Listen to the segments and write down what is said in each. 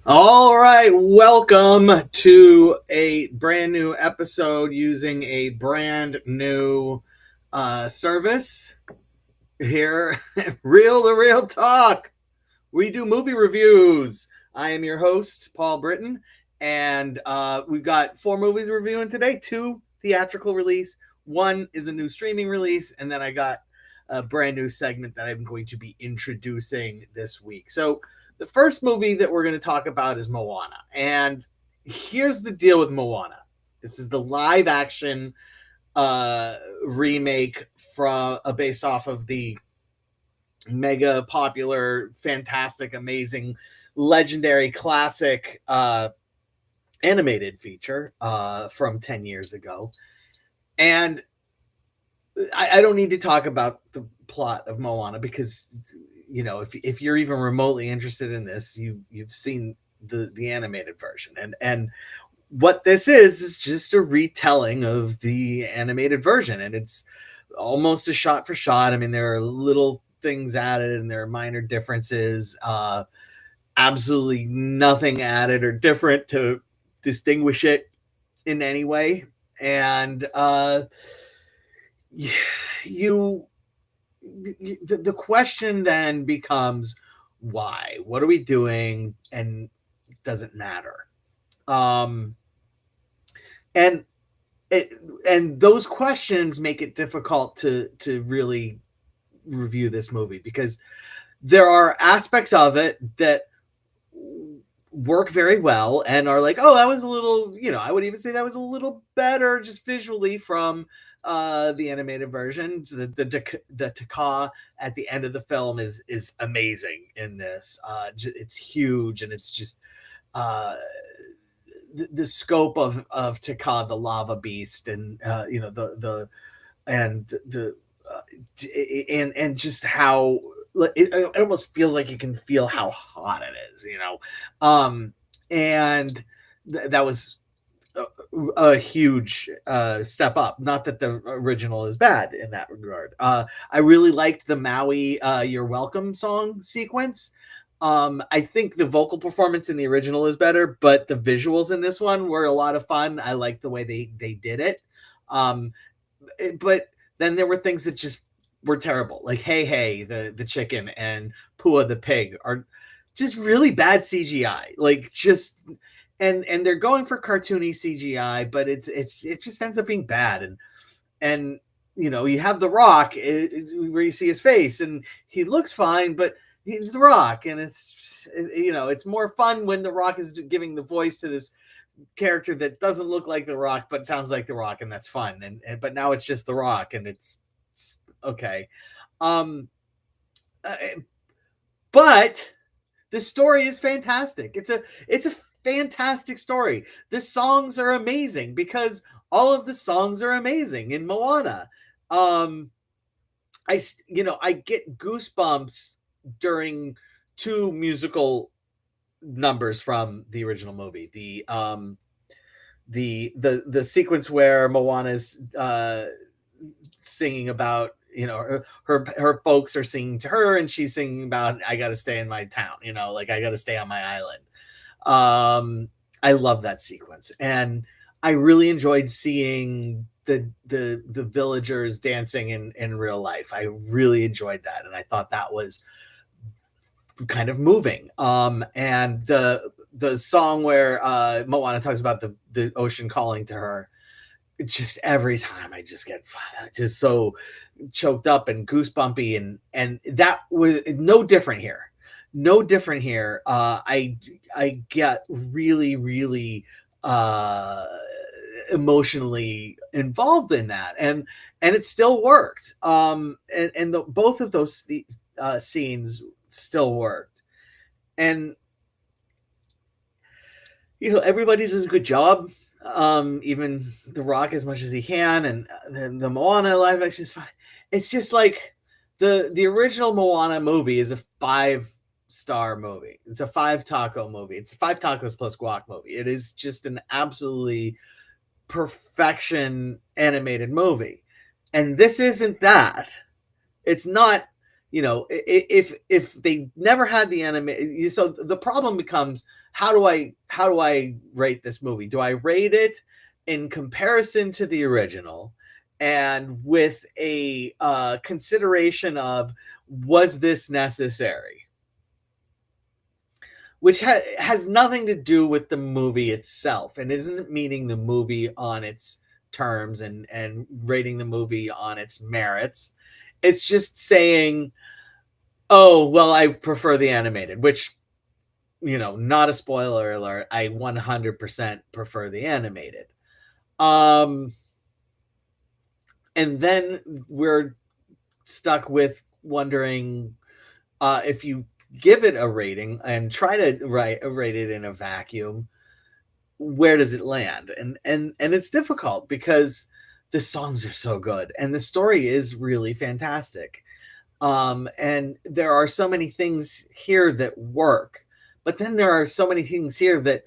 All right, welcome to a brand new episode using a brand new service here, Real to Real Talk. We do movie reviews. I am your host, Paul Britton, and we've got 4 movies reviewing today: 2 theatrical release, 1 is a new streaming release, and then I got a brand new segment that I'm going to be introducing this week. So the first movie that we're going to talk about is Moana. And here's the deal with Moana. This is the live action remake from based off of the mega popular, fantastic, amazing, legendary, classic animated feature from 10 years ago. And I don't need to talk about the plot of Moana because if you're even remotely interested in this, you've seen the animated version, and what this is just a retelling of the animated version, and it's almost a shot for shot. I mean, there are little things added and there are minor differences, absolutely nothing added or different to distinguish it in any way. And you the question then becomes, why? What are we doing? And does it matter? um and it and those questions make it difficult to really review this movie, because there are aspects of it that work very well and are like, oh, that was a little, I would even say that was a little better just visually from the animated version. The Taka at the end of the film is amazing in this. It's huge, and it's just the scope of Taka, the lava beast, and the and the and just how it almost feels like you can feel how hot it is. um and that was a huge step up. Not that the original is bad in that regard. I really liked the Maui "You're Welcome" song sequence. I think the vocal performance in the original is better, but the visuals in this one were a lot of fun. I like the way they did it. um but then there were things that just were terrible, like Hey Hey the chicken and Pua the pig are just really bad CGI. Like, just and they're going for cartoony CGI, but it just ends up being bad. And you have The Rock, where you see his face and he looks fine, but he's The Rock, and it's more fun when The Rock is giving the voice to this character that doesn't look like The Rock but sounds like The Rock, and that's fun. And but now it's just The Rock, and it's okay. Um, uh, but the story is fantastic. It's a fantastic story. The songs are amazing because all of the songs are amazing in Moana. Um, I get goosebumps during 2 musical numbers from the original movie. The sequence where Moana's singing about, her folks are singing to her, and she's singing about, I got to stay in my town, like, I got to stay on my island. I love that sequence, and I really enjoyed seeing the villagers dancing in real life. I really enjoyed that, and I thought that was kind of moving. And the song where Moana talks about the ocean calling to her, it's just every time I just get just so choked up and goosebumpy, and that was no different here. No different here. I get really, really emotionally involved in that, and it still worked. And both of those scenes still worked, and everybody does a good job. Even The Rock, as much as he can, and then the Moana live action is fine. It's just like the original Moana movie is a 5-star movie. It's a 5 taco movie. It's 5 tacos plus guac movie. It is just an absolutely perfection animated movie. And this isn't that. It's not if they never had the anime, so the problem becomes, how do I rate this movie? Do I rate it in comparison to the original, and with a consideration of, was this necessary? Which has nothing to do with the movie itself, and isn't meeting the movie on its terms, and rating the movie on its merits. It's just saying, oh, well, I prefer the animated, which, not a spoiler alert, I 100% prefer the animated. Um, and then we're stuck with wondering, if you give it a rating and try to rate it in a vacuum, where does it land? And it's difficult because the songs are so good and the story is really fantastic. And there are so many things here that work, but then there are so many things here that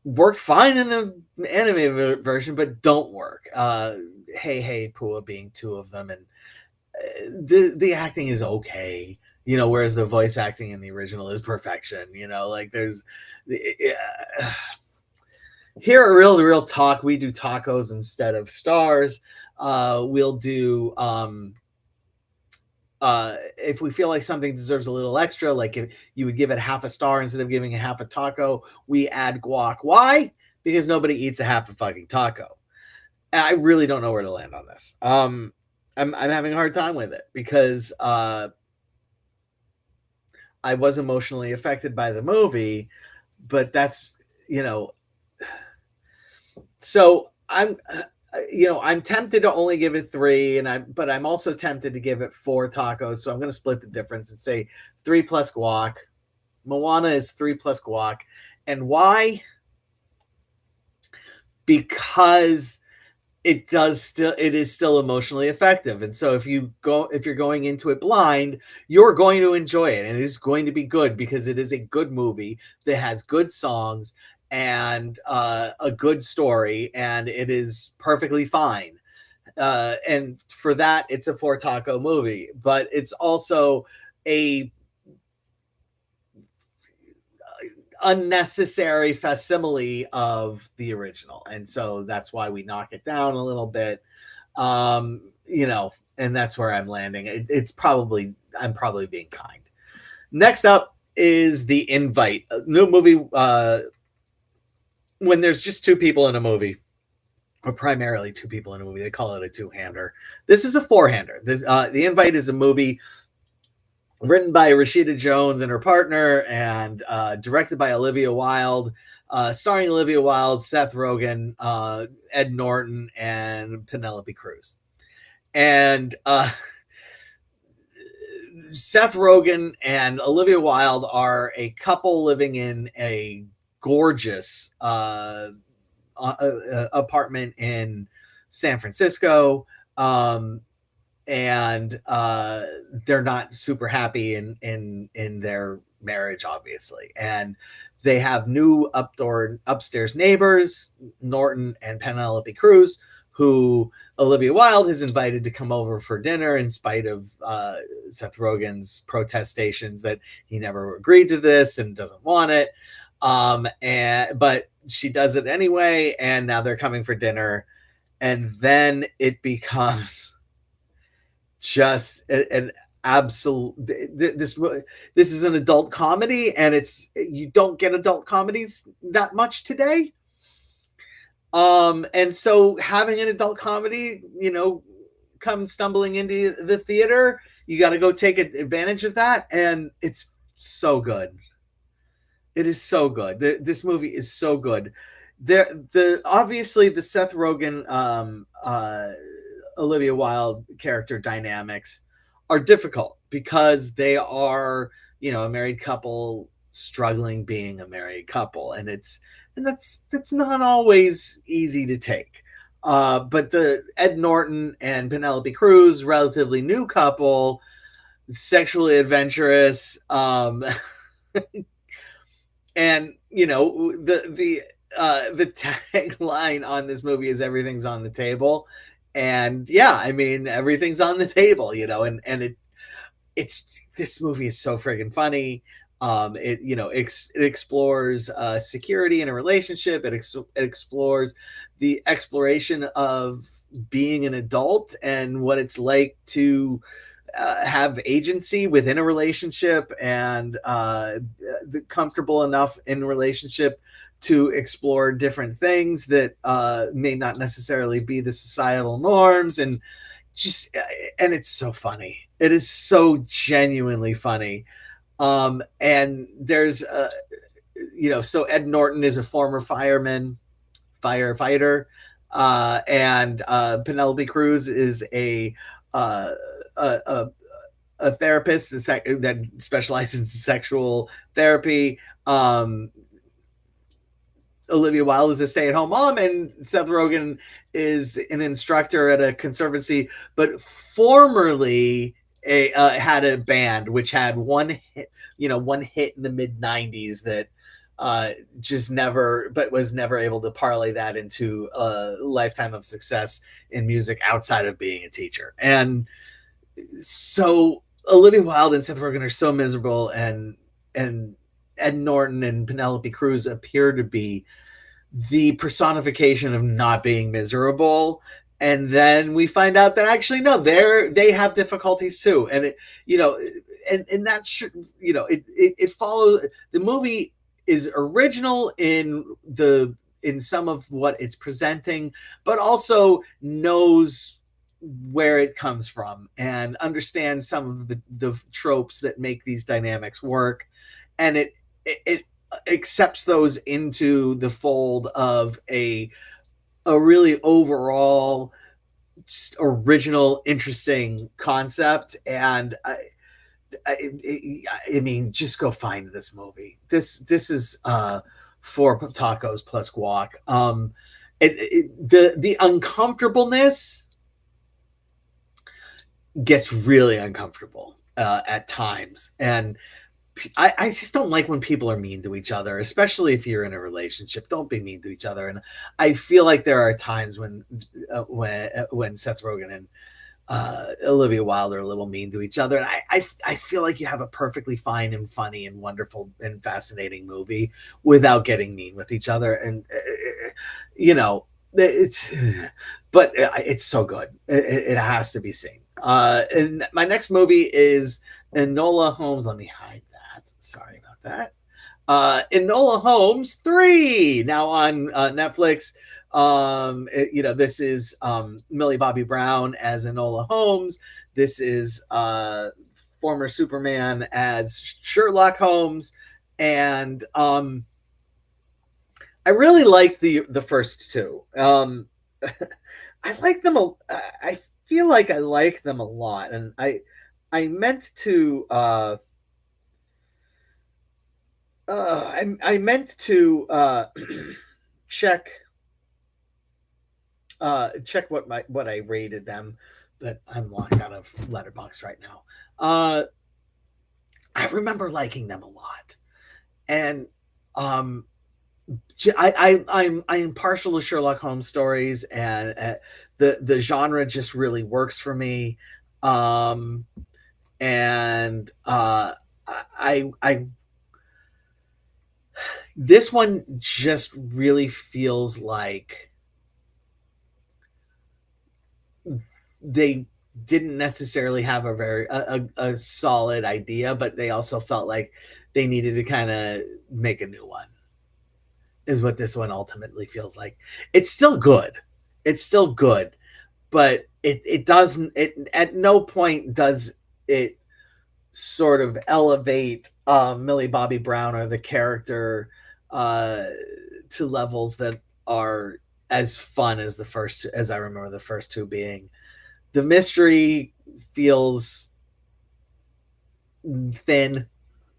worked fine in the anime version but don't work. Hey hey Pua being two of them, and the acting is okay, whereas the voice acting in the original is perfection. Like there's here at Real to Real Talk, we do tacos instead of stars. We'll do if we feel like something deserves a little extra, like if you would give it half a star instead of giving it half a taco, we add guac. Why? Because nobody eats a half a fucking taco. And I really don't know where to land on this. I'm having a hard time with it because I was emotionally affected by the movie, but that's, so I'm tempted to only give it 3, but I'm also tempted to give it 4 tacos. So I'm going to split the difference and say 3 plus guac. Moana is 3 plus guac. And why? Because it is still emotionally effective. And so if you're going into it blind, you're going to enjoy it, and it is going to be good because it is a good movie that has good songs and a good story, and it is perfectly fine. And for that, it's a 4 taco movie, but it's also a unnecessary facsimile of the original, and so that's why we knock it down a little bit. And that's where I'm landing. I'm probably being kind. Next up is The Invite, a new movie. When there's just 2 people in a movie, or primarily 2 people in a movie, they call it a 2-hander. This is a 4-hander. The Invite is a movie written by Rashida Jones and her partner, and directed by Olivia Wilde, starring Olivia Wilde, Seth Rogen, Ed Norton, and Penelope Cruz. And Seth Rogen and Olivia Wilde are a couple living in a gorgeous apartment in San Francisco. And they're not super happy in their marriage, obviously. And they have new upstairs neighbors, Norton and Penelope Cruz, who Olivia Wilde has invited to come over for dinner in spite of Seth Rogen's protestations that he never agreed to this and doesn't want it. But she does it anyway, and now they're coming for dinner. And then it becomes just an absolute, this is an adult comedy, and you don't get adult comedies that much today. And so having an adult comedy, come stumbling into the theater, you got to go take advantage of that, and it's so good. It is so good. This movie is so good. Obviously the Seth Rogen, Olivia Wilde character dynamics are difficult because they are, a married couple struggling being a married couple, and that's not always easy to take. But the Ed Norton and Penelope Cruz, relatively new couple, sexually adventurous, and the tagline on this movie is "Everything's on the table." And yeah, I mean, everything's on the table, and it's this movie is so friggin' funny. It it explores security in a relationship. It explores the exploration of being an adult and what it's like to have agency within a relationship, and comfortable enough in a relationship to explore different things that may not necessarily be the societal norms, and just and it's so funny. It is so genuinely funny. And there's so Ed Norton is a former firefighter, and Penelope Cruz is uh, a a therapist that specializes in sexual therapy. Olivia Wilde is a stay-at-home mom, and Seth Rogen is an instructor at a conservancy, but formerly had a band which had one hit in the mid '90s that just never, but was never able to parlay that into a lifetime of success in music outside of being a teacher. And so Olivia Wilde and Seth Rogen are so miserable, and Ed Norton and Penelope Cruz appear to be the personification of not being miserable. And then we find out that actually no, they have difficulties too, and and that should, it follows. The movie is original in some of what it's presenting, but also knows where it comes from and understands some of the tropes that make these dynamics work, and it accepts those into the fold of a really overall just original, interesting concept. And I mean, just go find this movie. This is four tacos plus guac. The uncomfortableness gets really uncomfortable at times, and I just don't like when people are mean to each other, especially if you're in a relationship. Don't be mean to each other. And I feel like there are times when Seth Rogen and Olivia Wilde are a little mean to each other. And I feel like you have a perfectly fine and funny and wonderful and fascinating movie without getting mean with each other. And it's but it's so good. It has to be seen. And my next movie is Enola Holmes. Let me hide that. Sorry about that. Enola Holmes 3, now on Netflix. This is Millie Bobby Brown as Enola Holmes. This is former Superman as Sherlock Holmes. And I really liked the first two. I like them. I feel like I like them a lot, and I meant to. I meant to check check what I rated them, but I'm locked out of Letterboxd right now. I remember liking them a lot, and I am partial to Sherlock Holmes stories, and the genre just really works for me. Um, and I This one just really feels like they didn't necessarily have a solid idea, but they also felt like they needed to kind of make a new one, is what this one ultimately feels like. It's still good. It's still good, but it doesn't, it at no point does it sort of elevate Millie Bobby Brown or the character to levels that are as fun as as I remember the first two being. The mystery feels thin.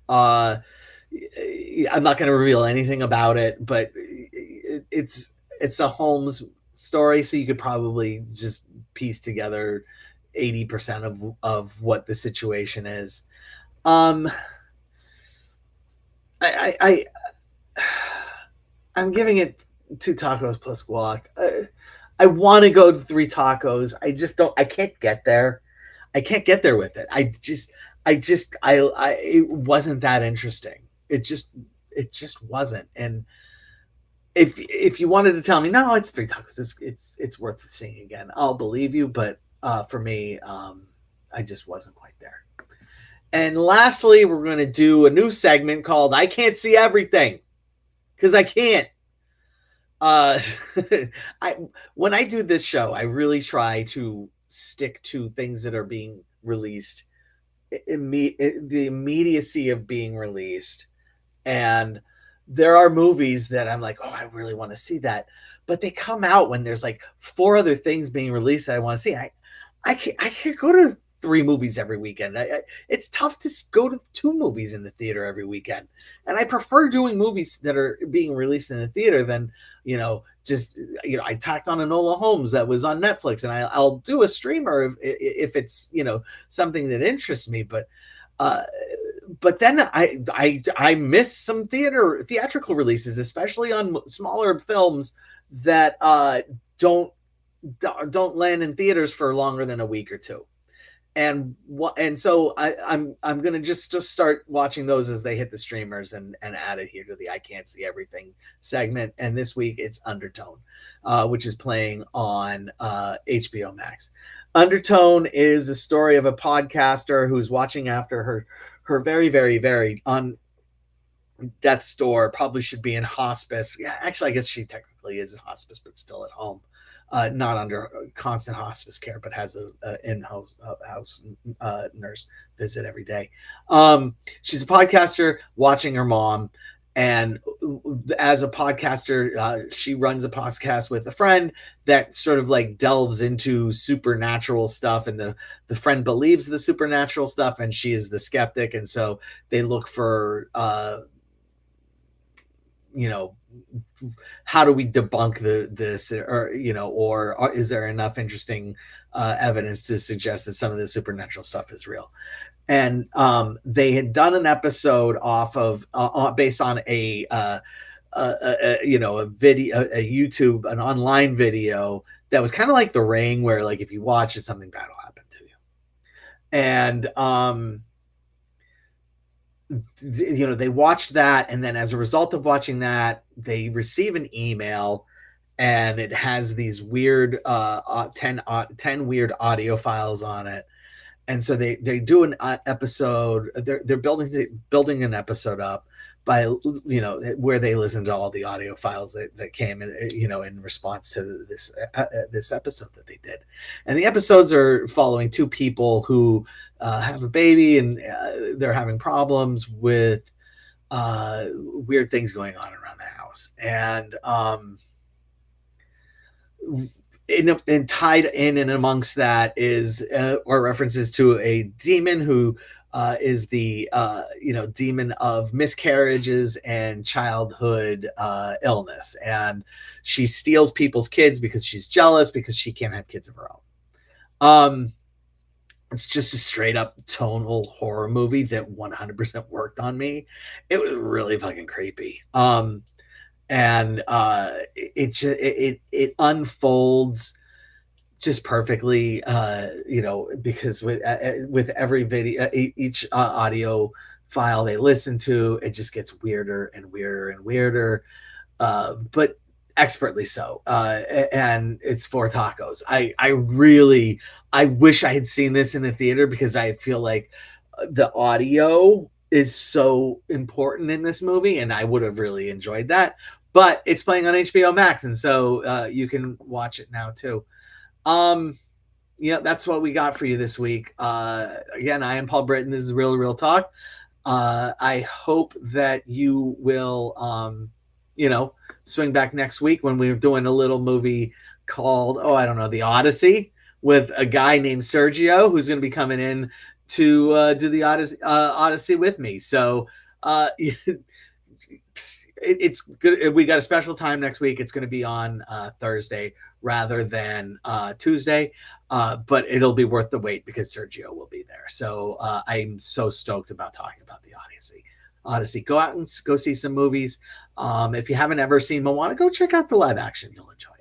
I'm not going to reveal anything about it, but it's a Holmes story, so you could probably just piece together 80% of what the situation is. Um, I I'm giving it 2 tacos plus guac. I want to go to 3 tacos. I just don't. I can't get there. I can't get there with it. it wasn't that interesting. It just wasn't. And if you wanted to tell me, no, it's Three Tacos, it's worth seeing again, I'll believe you. But for me, I just wasn't quite there. And lastly, we're going to do a new segment called "I Can't See Everything" because I can't. Uh, I when I do this show, I really try to stick to things that are being released, the immediacy of being released. And there are movies that I'm like, oh, I really want to see that, but they come out when there's like four other things being released that I want to see. I can't go to three movies every weekend. It's tough to go to two movies in the theater every weekend, and I prefer doing movies that are being released in the theater than just I tacked on Enola Holmes that was on Netflix, and I'll do a streamer if it's something that interests me, uh, but then I miss some theatrical releases, especially on smaller films that don't don't land in theaters for longer than a week or two. And so I'm gonna just start watching those as they hit the streamers and add it here to the I Can't See Everything segment. And this week it's Undertone, which is playing on HBO Max. Undertone is a story of a podcaster who's watching after her very, very, very on death's door, probably should be in hospice. Yeah, actually, I guess she technically is in hospice, but still at home, not under constant hospice care, but has a in-house house nurse visit every day. She's a podcaster watching her mom, and as a podcaster, she runs a podcast with a friend that sort of like delves into supernatural stuff, and the friend believes the supernatural stuff, and she is the skeptic, and so they look for you know how do we debunk this, or is there enough interesting evidence to suggest that some of the supernatural stuff is real. And they had done an episode off of based on a video, a YouTube, an online video that was kind of like The Ring, where like if you watch it, something bad will happen to you. And they watched that, and then as a result of watching that, they receive an email, and it has these weird 10 weird audio files on it. And so they do an episode. They're building an episode up by where they listen to all the audio files that came in in response to this episode that they did. And the episodes are following two people who have a baby, and they're having problems with weird things going on around the house. And tied in and amongst that is or references to a demon who is the demon of miscarriages and childhood illness, and she steals people's kids because she's jealous because she can't have kids of her own. It's just a straight up tonal horror movie that 100% worked on me. It was really fucking creepy. And it unfolds just perfectly, because with every video, each audio file they listen to, it just gets weirder and weirder and weirder, but expertly so. And it's Four Tacos. I wish I had seen this in the theater, because I feel like the audio is so important in this movie, and I would have really enjoyed that. But it's playing on HBO Max, and so you can watch it now too. That's what we got for you this week. Again, I am Paul Britton. This is Real Talk. I hope that you will, swing back next week when we're doing a little movie called, The Odyssey, with a guy named Sergio who's going to be coming in to do the Odyssey with me. So it's good. We got a special time next week. It's going to be on Thursday rather than Tuesday, but it'll be worth the wait because Sergio will be there. So I'm so stoked about talking about the Odyssey. Go out and go see some movies. If you haven't ever seen Moana, go check out the live action. You'll enjoy it.